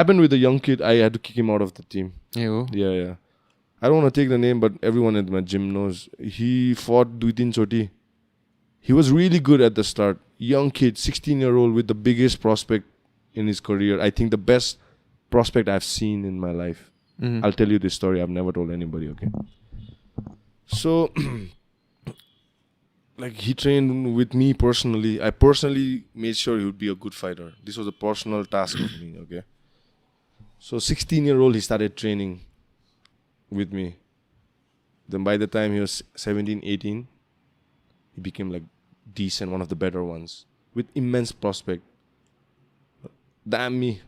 happened with a young kid. I had to kick him out of the team. Yeah. Yeah. I don't want to take the name, but everyone at my gym knows. He fought 2-3 choti. He was really good at the start. Young kid, 16-year-old with the biggest prospect in his career. I think the best prospect I've seen in my life. Mm-hmm. I'll tell you this story. I've never told anybody, okay? So, like, he trained with me personally. I personally made sure he would be a good fighter. This was a personal task of me, okay? So, 16-year-old, he started training with me. Then by the time he was 17, 18, he became like decent, one of the better ones. With immense prospect. Damn me.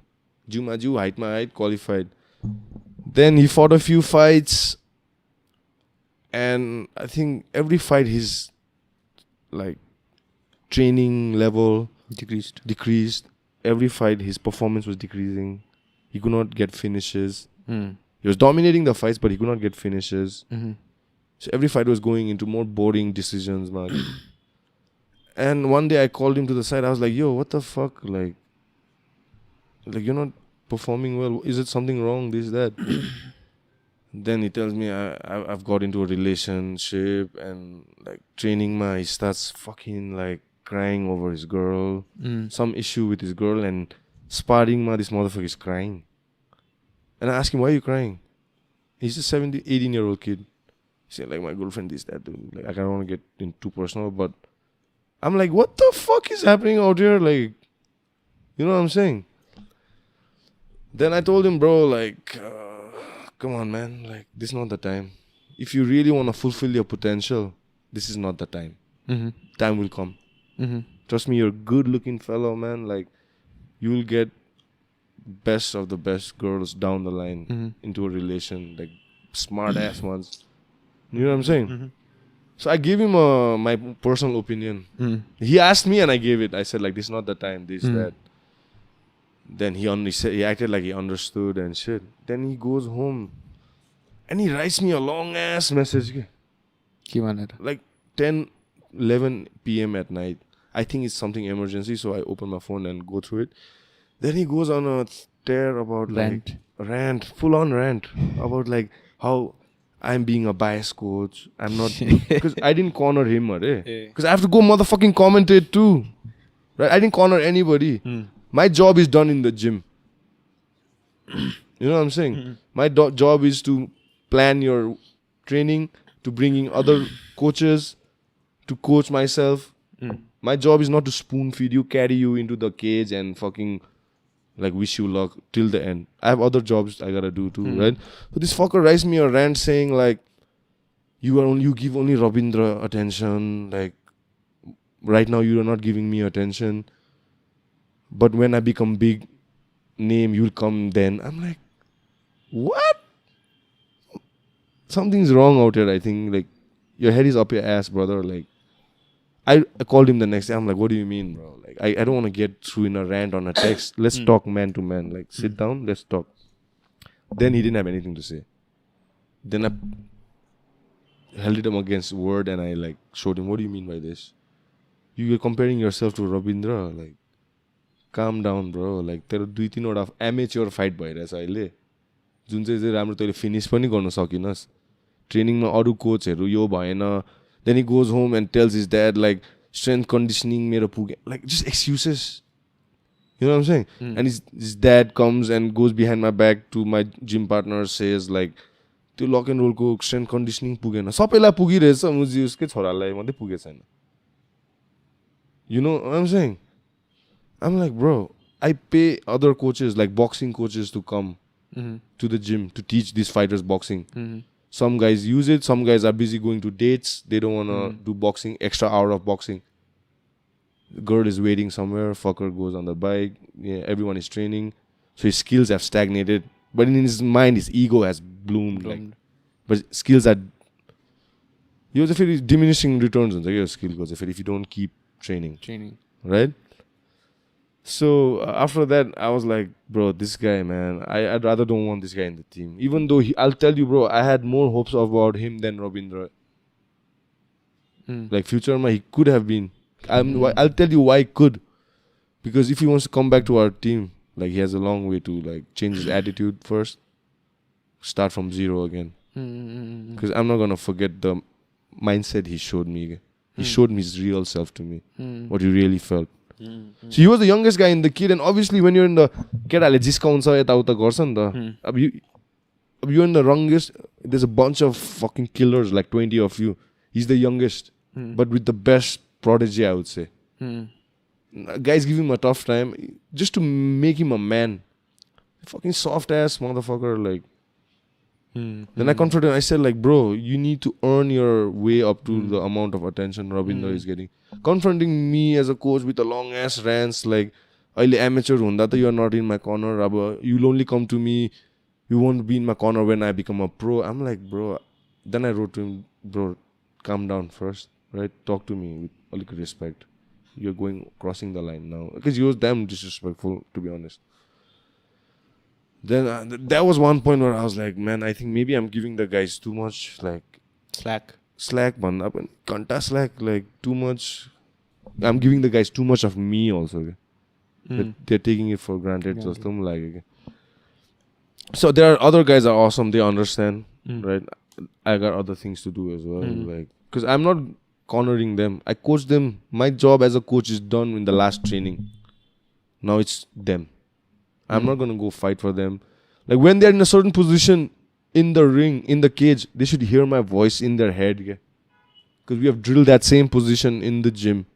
Ju, height my height, qualified. Then he fought a few fights. And I think every fight his like training level decreased. Every fight his performance was decreasing. He could not get finishes. He was dominating the fights, but he could not get finishes. Mm-hmm. So every fight was going into more boring decisions, man. And one day I called him to the side. I was like, yo, what the fuck? Like you're not performing well. Is it something wrong? This, that. Then he tells me I've got into a relationship and like training he starts fucking like crying over his girl. Some issue with his girl and sparring this motherfucker is crying. And I asked him, why are you crying? He's a 18-year-old kid. He said, like, my girlfriend is that, dude. Like, I don't want to get in too personal, but I'm like, what the fuck is happening out here? Like, you know what I'm saying? Then I told him, bro, like, come on, man. Like, this is not the time. If you really want to fulfill your potential, this is not the time. Mm-hmm. Time will come. Mm-hmm. Trust me, you're a good-looking fellow, man. Like, you will get best of the best girls down the line into a relation. Like, smart-ass ones. You know what I'm saying? Mm-hmm. So I gave him my personal opinion. He asked me and I gave it. I said, like, this is not the time, this, that. Then he acted like he understood and shit. Then he goes home and he writes me a long ass message. Like 10, 11 p.m. at night. I think it's something emergency, so I open my phone and go through it. Then he goes on a tear about rant, full on rant about like how I'm being a biased coach. I'm not, because I didn't corner him, because I have to go motherfucking commentate too. Right? I didn't corner anybody. My job is done in the gym. You know what I'm saying? My job is to plan your training, to bring in other coaches, to coach myself. My job is not to spoon feed you, carry you into the cage and fucking like wish you luck till the end. I have other jobs I gotta do too, right? So this fucker writes me a rant saying like, you give only Rabindra attention. Like right now you are not giving me attention. But when I become big name, you'll come then. I'm like, what? Something's wrong out here, I think. Like, your head is up your ass, brother. Like, I called him the next day. I'm like, what do you mean, bro? Like, I don't want to get through in a rant on a text. Let's talk man to man. Like, sit down, let's talk. Then he didn't have anything to say. Then I held him against word and I like showed him, what do you mean by this? You're comparing yourself to Rabindra. Like, calm down, bro. Like, तेरो 2-3 वटा amateur fight भइरहेछ अहिले जुन चाहिँ राम्रो तैले finish पनि गर्न सकिनस् ट्रेनिङमा अरु कोचहरु यो भएन. Then he goes home and tells his dad like strength conditioning मेरो पुगे, like just excuses. You know what I'm saying? And his dad comes and goes behind my back to my gym partner, says like त्यो luck end role को strength conditioning पुगेन, सबैलाई पुगिरहेछ, मुजी उसकै छोरालाई मात्रै पुगे छैन. You know what I'm saying? I'm like, bro, I pay other coaches, like boxing coaches, to come to the gym to teach these fighters boxing. Some guys use it. Some guys are busy going to dates. They don't want to do boxing, extra hour of boxing. The girl is waiting somewhere. Fucker goes on the bike. Yeah, everyone is training. So his skills have stagnated. But in his mind, his ego has bloomed. Like, but skills are... You know, if diminishing returns on your skill goes if you don't keep training. Right? So after that, I was like, bro, this guy, man, I'd rather don't want this guy in the team. Even though I'll tell you, bro, I had more hopes about him than Rabindra. Like future, he could have been. I'll tell you why he could. Because if he wants to come back to our team, Like he has a long way to like change his attitude first. Start from zero again. Because I'm not gonna forget the mindset he showed me. He showed me his real self to me. What he really felt. So he was the youngest guy in the kid, and obviously when you're in the केटाले जिस्काउँछ यताउता गर्छ नि त. अब you're in the youngest, there's a bunch of fucking killers, like 20 of you. He's the youngest, but with the best prodigy, I would say. Guys give him a tough time just to make him a man. Fucking soft ass motherfucker, like. Then I confronted him. I said, like, bro, you need to earn your way up to the amount of attention Rabinder is getting. Confronting me as a coach with a long ass rants, like, अहिले amateur hunda ta, you are not in my corner. You'll only come to me. You won't be in my corner when I become a pro. I'm like, bro. Then I wrote to him, bro, calm down first, right? Talk to me with a little respect. You're crossing the line now. Because he was damn disrespectful, to be honest. Then that was one point where I was like, man, I think maybe I'm giving the guys too much, like... Slack, bhanda pani. Kanta slack, like, too much. I'm giving the guys too much of me also. They're taking it for granted. So there are other guys are awesome. They understand, right? I got other things to do as well. Like, because I'm not cornering them. I coach them. My job as a coach is done in the last training. Now it's them. I'm not going to go fight for them. Like when they're in a certain position in the ring, in the cage, they should hear my voice in their head. Because we have drilled that same position in the gym.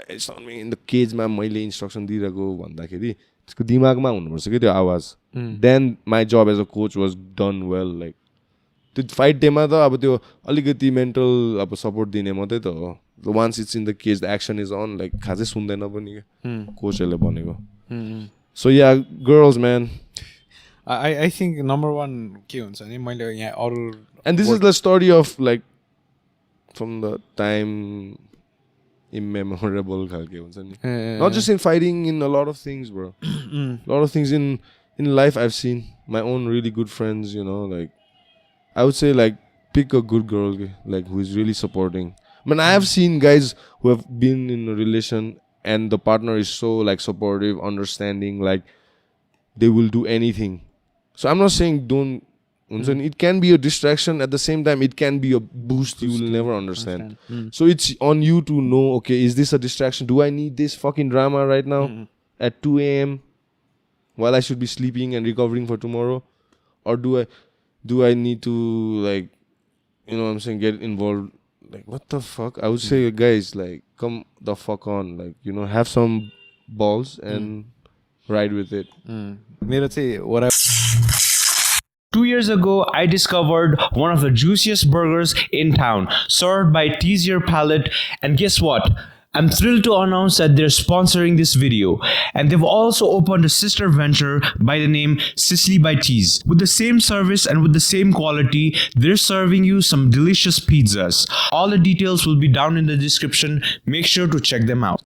It's not me in the cage, ma मैले instruction दिइरहेको भन्दाखेरि त्यसको दिमागमा हुनुपर्छ के त्यो आवाज. Then my job as a coach was done well. Like त्यो fight डेमा त अब त्यो अलिकति mental अब support दिने मात्रै त हो. Once it's in the cage, the action is on. Like खासै सुन्दैन पनि के कोचले भनेको. So yeah, girls, man. I think number one के हुन्छ नि मैले यहाँ अरु. And this is the story of like from the time immemorable खालके हुन्छ नि. Not just in fighting, in a lot of things, bro. A lot of things in life I've seen. My own really good friends, you know, like I would say like pick a good girl, like who is really supporting. I mean, I have seen guys who have been in a relation and the partner is so like supportive, understanding, like they will do anything. So I'm not saying don't. It can be a distraction. At the same time, it can be a boost. You will never understand. So it's on you to know, okay, is this a distraction? Do I need this fucking drama right now at 2 a.m. while I should be sleeping and recovering for tomorrow? Or do I need to, like, you know what I'm saying, get involved? Like, what the fuck? I would say, guys, like, come the fuck on. Like, you know, have some balls and ride with it. Let's say what I... 2 years ago, I discovered one of the juiciest burgers in town, served by Tease Your Palate, and guess what? I'm thrilled to announce that they're sponsoring this video, and they've also opened a sister venture by the name Sicily by Tease. With the same service and with the same quality, they're serving you some delicious pizzas. All the details will be down in the description. Make sure to check them out.